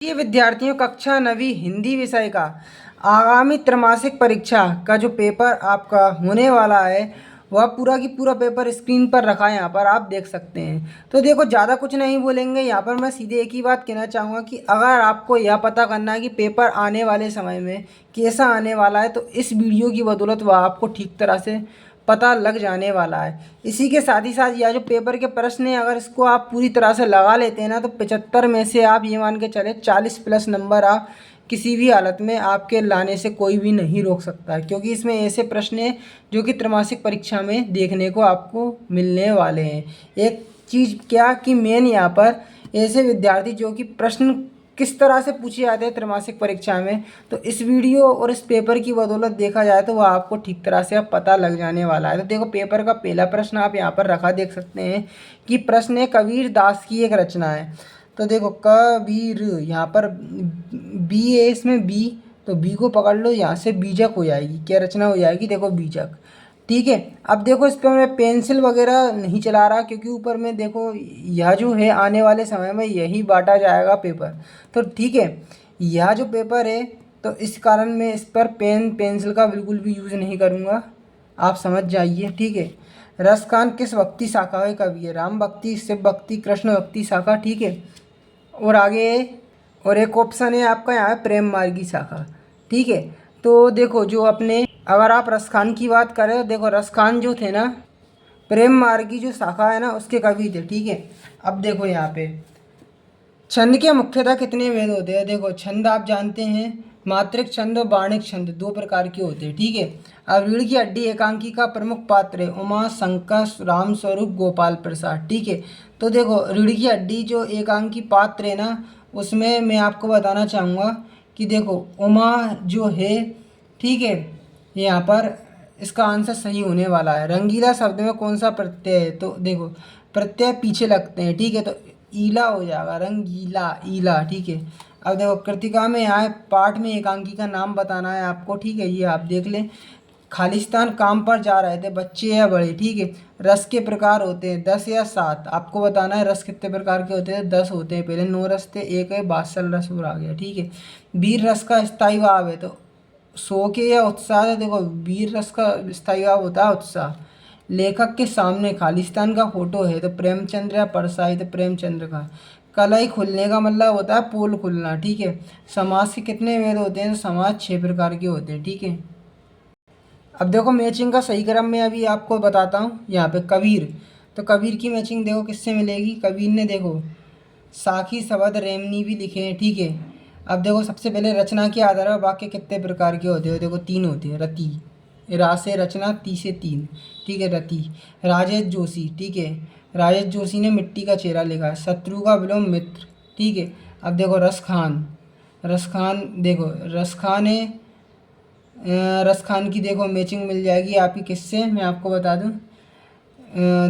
ये विद्यार्थियों कक्षा 9वीं हिंदी विषय का आगामी त्रैमासिक परीक्षा का जो पेपर आपका होने वाला है वह पूरा की पूरा पेपर स्क्रीन पर रखा है। यहाँ पर आप देख सकते हैं। तो देखो ज़्यादा कुछ नहीं बोलेंगे, यहाँ पर मैं सीधे एक ही बात कहना चाहूँगा कि अगर आपको यह पता करना है कि पेपर आने वाले समय में कैसा आने वाला है तो इस वीडियो की बदौलत वह आपको ठीक तरह से पता लग जाने वाला है। इसी के साथ ही साथ यह जो पेपर के प्रश्न हैं अगर इसको आप पूरी तरह से लगा लेते हैं ना तो 75 में से आप ये मान के चले 40 प्लस नंबर आप किसी भी हालत में आपके लाने से कोई भी नहीं रोक सकता है, क्योंकि इसमें ऐसे प्रश्न हैं जो कि त्रैमासिक परीक्षा में देखने को आपको मिलने वाले हैं। एक चीज़ क्या कि मेन यहाँ पर ऐसे विद्यार्थी जो कि प्रश्न किस तरह से पूछे जाते हैं त्रैमासिक परीक्षा में, तो इस वीडियो और इस पेपर की बदौलत देखा जाए तो वह आपको ठीक तरह से अब पता लग जाने वाला है। तो देखो पेपर का पहला प्रश्न आप यहाँ पर रखा देख सकते हैं कि प्रश्न है कबीर दास की एक रचना है। तो देखो कबीर, यहाँ पर बी है, इसमें बी, तो बी को पकड़ लो, यहाँ से बीजक हो जाएगी, क्या रचना हो जाएगी, देखो बीजक। ठीक है। अब देखो इस पर मैं पेंसिल वगैरह नहीं चला रहा क्योंकि ऊपर में देखो यह जो है आने वाले समय में यही बांटा जाएगा पेपर। तो ठीक है, यह जो पेपर है तो इस कारण मैं इस पर पेन पेंसिल का बिल्कुल भी यूज़ नहीं करूँगा, आप समझ जाइए। ठीक है। रसखान किस भक्ति शाखा है कवि है? राम भक्ति, शिव भक्ति, कृष्ण भक्ति शाखा। ठीक है। और आगे और एक ऑप्शन है आपका यहाँ है प्रेम मार्गी शाखा। ठीक है। तो देखो जो अपने अगर आप रसखान की बात करें तो देखो रसखान जो थे ना प्रेम मार्गी जो शाखा है ना उसके कवि थे। ठीक है। अब देखो यहाँ पे छंद के मुख्यतः कितने भेद होते हैं? देखो छंद आप जानते हैं मात्रिक छंद और बाणिक छंद दो प्रकार के होते हैं। ठीक है। अब रीढ़ की हड्डी एकांकी का प्रमुख पात्र है उमा शंकर राम स्वरूप गोपाल प्रसाद। ठीक है। तो देखो रीढ़ की हड्डी जो एकांकी पात्र है ना उसमें मैं आपको बताना चाहूँगा कि देखो उमा जो है, ठीक है, यहाँ पर इसका आंसर सही होने वाला है। रंगीला शब्द में कौन सा प्रत्यय है? तो देखो प्रत्यय पीछे लगते हैं। ठीक है। तो ईला हो जाएगा, रंगीला, ईला। ठीक है। अब देखो कृतिका में यहाँ है पाठ में एकांकी का नाम बताना है आपको। ठीक है, ये आप देख लें। खालिस्तान काम पर जा रहे थे बच्चे या बड़े। ठीक है। रस के प्रकार होते हैं 10 या 7, आपको बताना है रस कितने प्रकार के होते हैं। 10 होते हैं, पहले 9 रस थे, एक है बात्सल रस और आ गया। ठीक है। वीर रस का स्थायी भाव है तो शोक या उत्साह है। देखो वीर रस का स्थायी भाव होता है उत्साह। लेखक के सामने खालिस्तान का फोटो है तो प्रेमचंद्र या परसाई, तो प्रेमचंद्र का। कलाई खुलने का मतलब होता है पोल खुलना। ठीक है। समाज के कितने वेद होते हैं? तो समाज 6 प्रकार के होते हैं। ठीक है। अब देखो मैचिंग का सही क्रम में अभी आपको बताता हूँ। यहाँ पे कबीर, तो कबीर की मैचिंग देखो किससे मिलेगी? कबीर ने देखो साखी शबद रेमनी भी लिखे हैं। ठीक है। अब देखो सबसे पहले रचना के आधार पर वाक्य कितने प्रकार के होते हैं? देखो 3 होते हैं। रति, रा से रचना, ती से 3। ठीक है। रति। राजेश जोशी, ठीक है, राजेश जोशी ने मिट्टी का चेहरा लिखा है। शत्रु का विलोम मित्र। ठीक है। अब देखो रसखान, रसखान देखो रसखान है, रसखान की देखो मैचिंग मिल जाएगी आपकी किससे, मैं आपको बता दूं।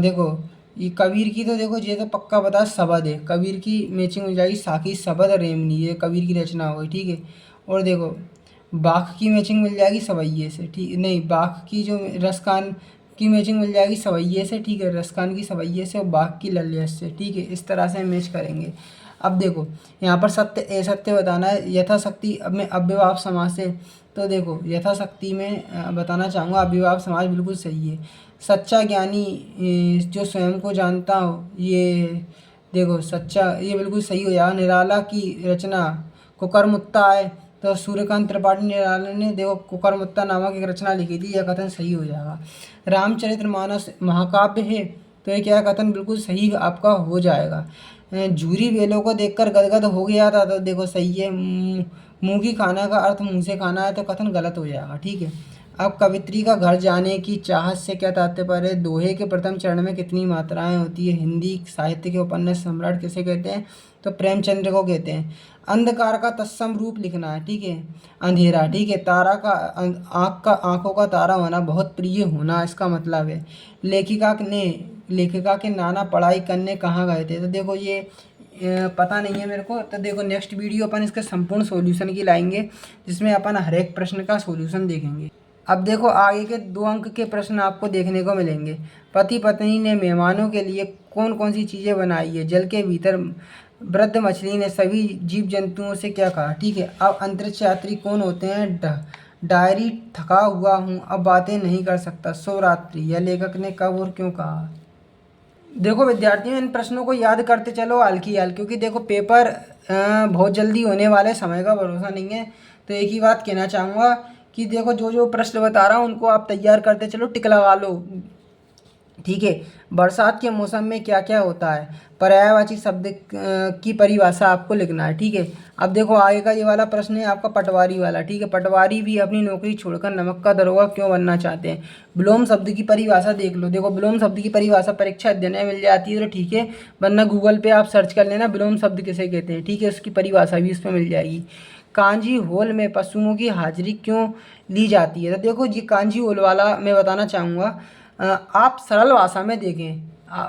देखो ये कबीर की तो देखो ये तो पक्का बता शबद है, कबीर की मैचिंग मिल जाएगी साकी शबद रेमनी, ये कबीर की रचना हो गई। ठीक है। और देखो बाघ की मैचिंग मिल जाएगी सवैये से। ठीक नहीं, बाघ की जो रसखान की मैचिंग मिल जाएगी सवैये से। ठीक है। रसखान की सवैये से और बाघ की लल्यस से। ठीक है। इस तरह से मैच करेंगे। अब देखो यहाँ पर सत्य असत्य बताना है यथाशक्ति। अब मैं अव्ययभाव समास से, तो देखो यथाशक्ति में बताना चाहूँगा अव्ययभाव समास बिल्कुल सही है। सच्चा ज्ञानी जो स्वयं को जानता हो, ये देखो सच्चा, ये बिल्कुल सही हो जाएगा। निराला की रचना कुकरमुत्ता है तो सूर्यकांत त्रिपाठी निराला ने देखो कुकरमुत्ता नामक एक रचना लिखी थी, यह कथन सही हो जाएगा। रामचरितमानस महाकाव्य है तो ये क्या कथन बिल्कुल सही आपका हो जाएगा। झूरी बेलों को देखकर गदगद हो गया था तो देखो सही है। मुंह की खाना का अर्थ मुंह से खाना है तो कथन गलत हो जाएगा। ठीक है। अब कवित्री का घर जाने की चाहत से क्या तात्पर्य है? दोहे के प्रथम चरण में कितनी मात्राएं होती है? हिंदी साहित्य के उपन्यास सम्राट किसे कहते हैं? तो प्रेमचंद्र को कहते हैं। अंधकार का तत्सम रूप लिखना है। ठीक है। अंधेरा। ठीक है। तारा का आँख का आँखों का तारा होना, बहुत प्रिय होना इसका मतलब है। लेखिका के नाना पढ़ाई करने कहाँ गए थे? तो देखो ये पता नहीं है मेरे को। तो देखो नेक्स्ट वीडियो अपन इसके संपूर्ण सॉल्यूशन की लाएंगे जिसमें अपन हर एक प्रश्न का सॉल्यूशन देखेंगे। अब देखो आगे के 2 अंक के प्रश्न आपको देखने को मिलेंगे। पति पत्नी ने मेहमानों के लिए कौन कौन सी चीज़ें बनाई है? जल के भीतर वृद्ध मछली ने सभी जीव जंतुओं से क्या कहा? ठीक है। अब अंतरिक्ष यात्री कौन होते हैं? डायरी, थका हुआ हूँ, अब बातें नहीं कर सकता, शुभ रात्रि। यह लेखक ने कब और क्यों कहा? देखो विद्यार्थियों, इन प्रश्नों को याद करते चलो हाल की हाल, क्योंकि देखो पेपर बहुत जल्दी होने वाले, समय का भरोसा नहीं है। तो एक ही बात कहना चाहूँगा कि देखो जो जो प्रश्न बता रहा हूँ उनको आप तैयार करते चलो, टिक लगा लो। ठीक है। बरसात के मौसम में क्या क्या होता है? पर्यायवाची शब्द की परिभाषा आपको लिखना है। ठीक है। अब देखो आगे का ये वाला प्रश्न है आपका पटवारी वाला। ठीक है। पटवारी भी अपनी नौकरी छोड़कर नमक का दरोगा क्यों बनना चाहते हैं? विलोम शब्द की परिभाषा देख लो। देखो विलोम शब्द की परिभाषा परीक्षा अध्ययन में मिल जाती है तो ठीक है, वरना गूगल पे आप सर्च कर लेना विलोम शब्द किसे कहते हैं। ठीक है, उसकी परिभाषा भी उसमें मिल जाएगी। कांजी होल में पशुओं की हाजिरी क्यों ली जाती है? तो देखो जी कांजी होल वाला मैं बताना चाहूँगा, आप सरल भाषा में देखें,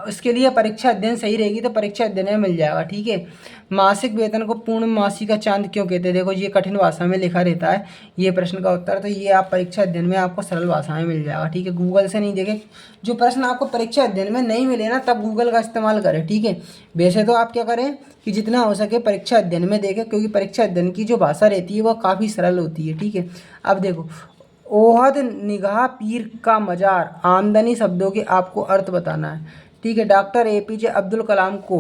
उसके लिए परीक्षा अध्ययन सही रहेगी तो परीक्षा अध्ययन में मिल जाएगा। ठीक है। मासिक वेतन को पूर्णमासी का चांद क्यों कहते हैं? देखो ये कठिन भाषा में लिखा रहता है ये प्रश्न का उत्तर, तो ये आप परीक्षा अध्ययन में आपको सरल भाषा में मिल जाएगा। ठीक है, गूगल से नहीं देखें। जो प्रश्न आपको परीक्षा अध्ययन में नहीं मिले ना तब गूगल का इस्तेमाल करें। ठीक है। वैसे तो आप क्या करें कि जितना हो सके परीक्षा अध्ययन में देखें, क्योंकि परीक्षा अध्ययन की जो भाषा रहती है वह काफ़ी सरल होती है। ठीक है। अब देखो ओहद निगाह पीर का मजार, आमदनी शब्दों के आपको अर्थ बताना है। ठीक है। डॉक्टर एपीजे अब्दुल कलाम को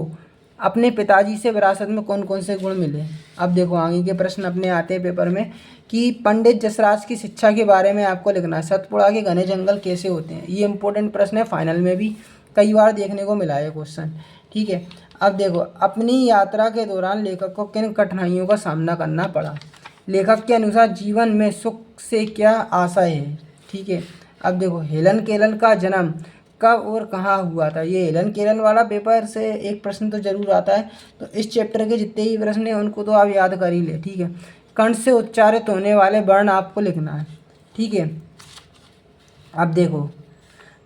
अपने पिताजी से विरासत में कौन कौन से गुण मिले? अब देखो आगे के प्रश्न अपने आते हैं पेपर में कि पंडित जसराज की शिक्षा के बारे में आपको लिखना है। सतपुड़ा के घने जंगल कैसे होते हैं? ये इंपॉर्टेंट प्रश्न है, फाइनल में भी कई बार देखने को मिला है क्वेश्चन। ठीक है। अब देखो अपनी यात्रा के दौरान लेखक को किन कठिनाइयों का सामना करना पड़ा? लेखक के अनुसार जीवन में सुख से क्या आशय है? ठीक है। अब देखो हेलन केलन का जन्म कब और कहाँ हुआ था? ये हेलन केलन वाला पेपर से एक प्रश्न तो जरूर आता है, तो इस चैप्टर के जितने भी प्रश्न हैं उनको तो आप याद कर ही ले। ठीक है। कंठ से उच्चारित होने वाले वर्ण आपको लिखना है। ठीक है। अब देखो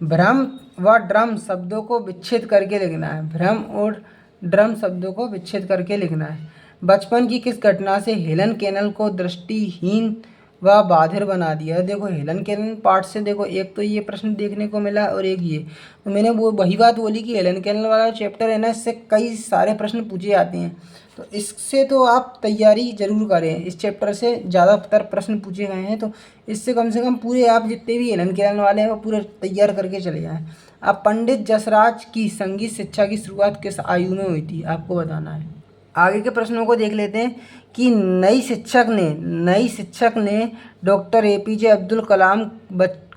भ्रम व ड्रम शब्दों को विच्छेद करके लिखना है। भ्रम और ड्रम शब्दों को विच्छेद करके लिखना है। बचपन की किस घटना से हेलन केनल को दृष्टिहीन व बाधिर बना दिया? देखो हेलन केनल पार्ट से देखो एक तो ये प्रश्न देखने को मिला और एक ये, तो मैंने वो वही बात बोली कि हेलन केनल वाला चैप्टर है ना, इससे कई सारे प्रश्न पूछे जाते हैं, तो इससे तो आप तैयारी जरूर करें। इस चैप्टर से ज़्यादातर प्रश्न पूछे गए हैं, तो इससे कम से कम पूरे आप जितने भी हेलन केनल वाले हैं वो पूरे तैयार करके चले जाएँ। अब पंडित जसराज की संगीत शिक्षा की शुरुआत किस आयु में हुई थी? आपको बताना है। आगे के प्रश्नों को देख लेते हैं कि नई शिक्षक ने डॉक्टर एपीजे अब्दुल कलाम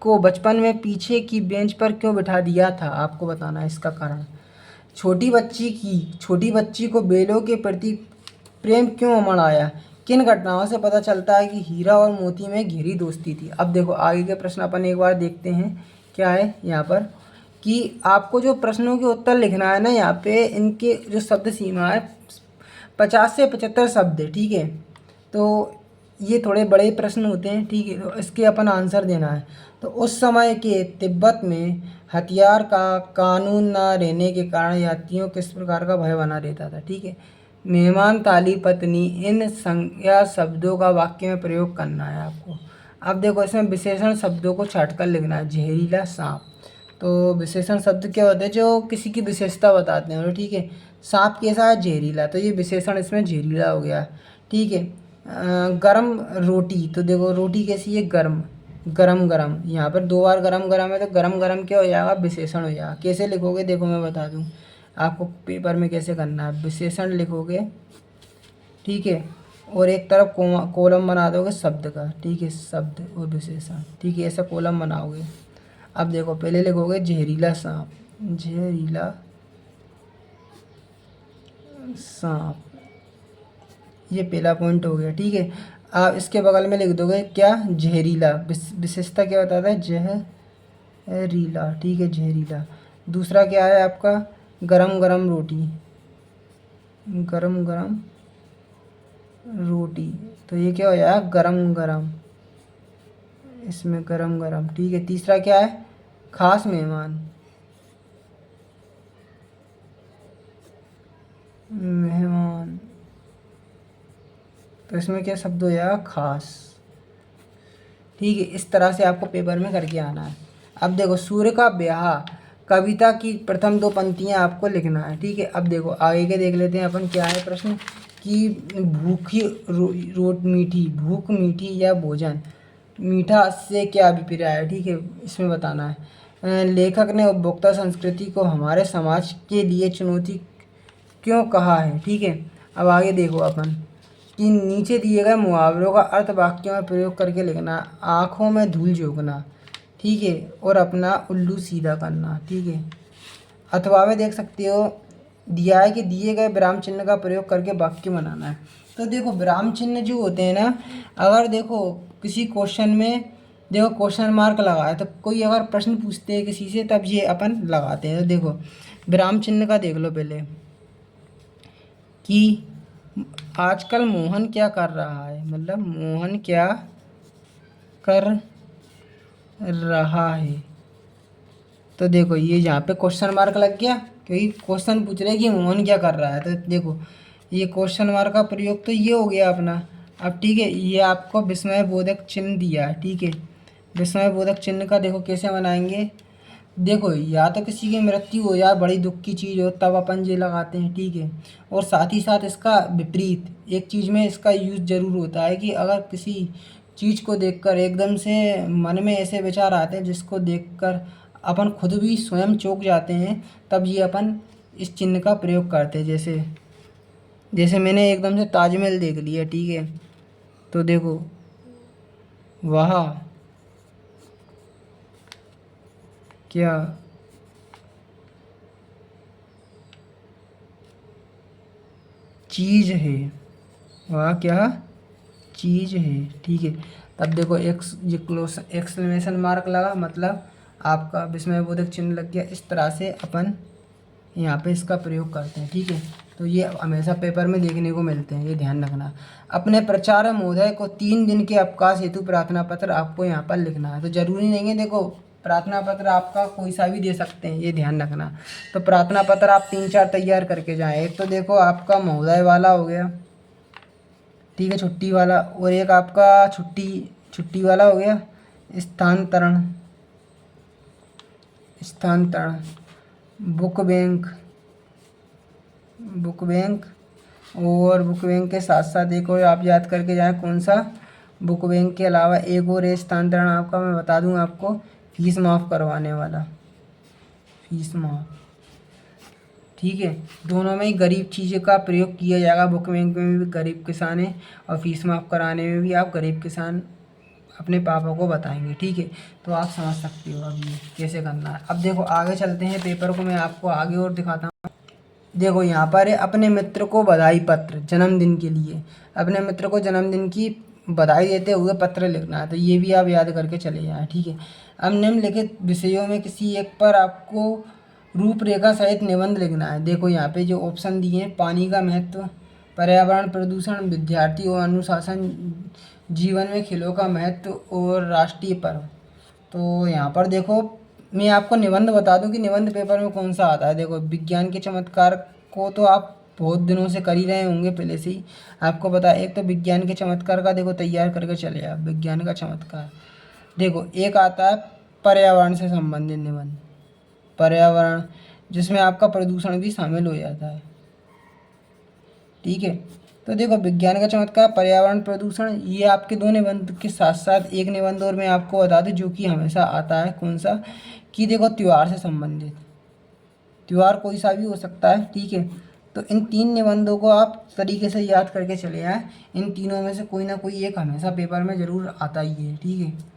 को बचपन में पीछे की बेंच पर क्यों बिठा दिया था? आपको बताना है इसका कारण। छोटी बच्ची को बेलों के प्रति प्रेम क्यों उमड़ आया? किन घटनाओं से पता चलता है कि हीरा और मोती में गहरी दोस्ती थी? अब देखो आगे के प्रश्न अपन एक बार देखते हैं क्या है यहाँ पर, कि आपको जो प्रश्नों के उत्तर लिखना है ना, यहाँ पे इनके जो शब्द सीमा है 50 से 75 शब्द है। ठीक है। तो ये थोड़े बड़े प्रश्न होते हैं। ठीक है। तो इसके अपन आंसर देना है। तो उस समय के तिब्बत में हथियार का कानून न रहने के कारण यात्रियों किस प्रकार का भय बना रहता था? ठीक है। मेहमान, ताली, पत्नी, इन संज्ञा शब्दों का वाक्य में प्रयोग करना है आपको। अब देखो इसमें विशेषण शब्दों को छाट कर लिखना है। जहरीला सांप, तो विशेषण शब्द क्या होते हैं? जो किसी की विशेषता बताते हैं। ठीक है। सांप कैसा है? जहरीला, तो ये विशेषण इसमें जहरीला हो गया। ठीक है। गरम रोटी, तो देखो रोटी कैसी है? गरम। गरम गरम, यहाँ पर दो बार गरम गरम है तो गरम गरम क्या हो जाएगा? विशेषण हो जाएगा। कैसे लिखोगे देखो मैं बता दूँ आपको पेपर में कैसे करना है। विशेषण लिखोगे, ठीक है, और एक तरफ कॉलम बना दोगे शब्द का। ठीक है, शब्द और विशेषण। ठीक है, ऐसा कॉलम बनाओगे। अब देखो पहले लिखोगे जहरीला सांप, जहरीला सांप, ये पहला पॉइंट हो गया। ठीक है। आप इसके बगल में लिख दोगे क्या? जहरीला। विशेषता क्या बताता है? जहरीला। ठीक है, जहरीला। दूसरा क्या है आपका? गरम गरम रोटी, गरम गरम रोटी, तो ये क्या हो जाएगा? गरम गरम, इसमें गरम गरम। ठीक है। तीसरा क्या है? खास मेहमान, मेहमान, तो इसमें क्या शब्द हो जाएगा? खास। ठीक है, इस तरह से आपको पेपर में करके आना है। अब देखो सूर्य का ब्याह कविता की प्रथम 2 पंक्तियाँ आपको लिखना है। ठीक है, अब देखो आगे के देख लेते हैं अपन क्या है प्रश्न कि भूख मीठी या भोजन मीठा से क्या अभिप्राय है। ठीक है, इसमें बताना है। लेखक ने उपभोक्ता संस्कृति को हमारे समाज के लिए चुनौती क्यों कहा है। ठीक है, अब आगे देखो अपन कि नीचे दिए गए मुहावरों का अर्थ वाक्यों में प्रयोग करके लिखना। आँखों में धूल झोंकना, ठीक है, और अपना उल्लू सीधा करना। ठीक है, अथवा में देख सकते हो दिया है कि दिए गए विराम चिन्ह का प्रयोग करके वाक्य बनाना है। तो देखो विराम चिन्ह जो होते हैं ना, अगर देखो किसी क्वेश्चन में देखो क्वेश्चन मार्क लगाया तो कोई अगर प्रश्न पूछते हैं किसी से तब ये अपन लगाते हैं। तो देखो विराम चिन्ह का देख लो पहले कि आजकल मोहन क्या कर रहा है, मतलब मोहन क्या कर रहा है। तो देखो ये यहाँ पे क्वेश्चन मार्क लग गया क्योंकि क्वेश्चन पूछ रहे हैं कि मोहन क्या कर रहा है। तो देखो ये क्वेश्चन मार्क का प्रयोग तो ये हो गया अपना। अब ठीक है, ये आपको विस्मय बोधक चिन्ह दिया है। ठीक है, विस्मय बोधक चिन्ह का देखो कैसे बनाएंगे। देखो या तो किसी की मृत्यु हो या बड़ी दुख की चीज़ हो तब अपन ये लगाते हैं। ठीक है, और साथ ही साथ इसका विपरीत एक चीज़ में इसका यूज ज़रूर होता है कि अगर किसी चीज़ को देखकर एकदम से मन में ऐसे विचार आते हैं जिसको देखकर अपन खुद भी स्वयं चौंक जाते हैं, तब ये अपन इस चिन्ह का प्रयोग करते हैं। जैसे जैसे मैंने एकदम से ताजमहल देख लिया। ठीक है, तो देखो वह क्या चीज़ है, वह क्या चीज़ है। ठीक है, तब देखो एक्सक्लेमेशन मार्क लगा, मतलब आपका विस्मयबोधक चिन्ह लग गया। इस तरह से अपन यहाँ पे इसका प्रयोग करते हैं। ठीक है, तो ये हमेशा पेपर में देखने को मिलते हैं, ये ध्यान रखना। अपने प्रचार महोदय को 3 दिन के अवकाश हेतु प्रार्थना पत्र आपको यहाँ पर लिखना है। तो ज़रूरी नहीं है, देखो प्रार्थना पत्र आपका कोई सा भी दे सकते हैं, ये ध्यान रखना। तो प्रार्थना पत्र आप 3-4 तैयार करके जाएँ। एक तो देखो आपका महोदय वाला हो गया, ठीक है, छुट्टी वाला, और एक आपका छुट्टी वाला हो गया स्थानांतरण स्थानांतरण बुक बैंक और बुक बैंक के साथ साथ एक और आप याद करके जाएं कौन सा। बुक बैंक के अलावा एक और स्थानांतरण आपका मैं बता दूं आपको, फीस माफ़ करवाने वाला, फीस माफ़। ठीक है, दोनों में ही गरीब चीज़ों का प्रयोग किया जाएगा। बुक बैंक में भी गरीब किसान है और फीस माफ़ कराने में भी आप गरीब किसान अपने पापा को बताएंगे। ठीक है, तो आप समझ सकते हो अब ये कैसे करना है। अब देखो आगे चलते हैं, पेपर को मैं आपको आगे और दिखाता हूँ। देखो यहाँ पर है अपने मित्र को बधाई पत्र, जन्मदिन के लिए अपने मित्र को जन्मदिन की बधाई देते हुए पत्र लिखना है। तो ये भी आप याद करके चले जाएँ। ठीक है, अब निम्नलिखित विषयों में किसी एक पर आपको रूपरेखा सहित निबंध लिखना है। देखो यहाँ पे जो ऑप्शन दिए हैं, पानी का महत्व, पर्यावरण प्रदूषण, विद्यार्थी और अनुशासन, जीवन में खेलों का महत्व और राष्ट्रीय पर्व। तो यहाँ पर देखो मैं आपको निबंध बता दूं कि निबंध पेपर में कौन सा आता है। देखो विज्ञान के चमत्कार को तो आप बहुत दिनों से कर ही रहे होंगे, पहले से ही आपको पता है। एक तो विज्ञान के चमत्कार का देखो तैयार करके चले आप, विज्ञान का चमत्कार। देखो एक आता है पर्यावरण से संबंधित निबंध, पर्यावरण, जिसमें आपका प्रदूषण भी शामिल हो जाता है। ठीक है, तो देखो विज्ञान का चमत्कार, पर्यावरण, प्रदूषण, ये आपके 2 निबंध के साथ साथ एक निबंध और मैं आपको बता दूं जो कि हमेशा आता है, कौन सा, कि देखो त्यौहार से संबंधित, त्यौहार कोई सा भी हो सकता है। ठीक है, तो इन 3 निबंधों को आप तरीके से याद करके चले आए। इन तीनों में से कोई ना कोई एक हमेशा पेपर में ज़रूर आता ही है। ठीक है।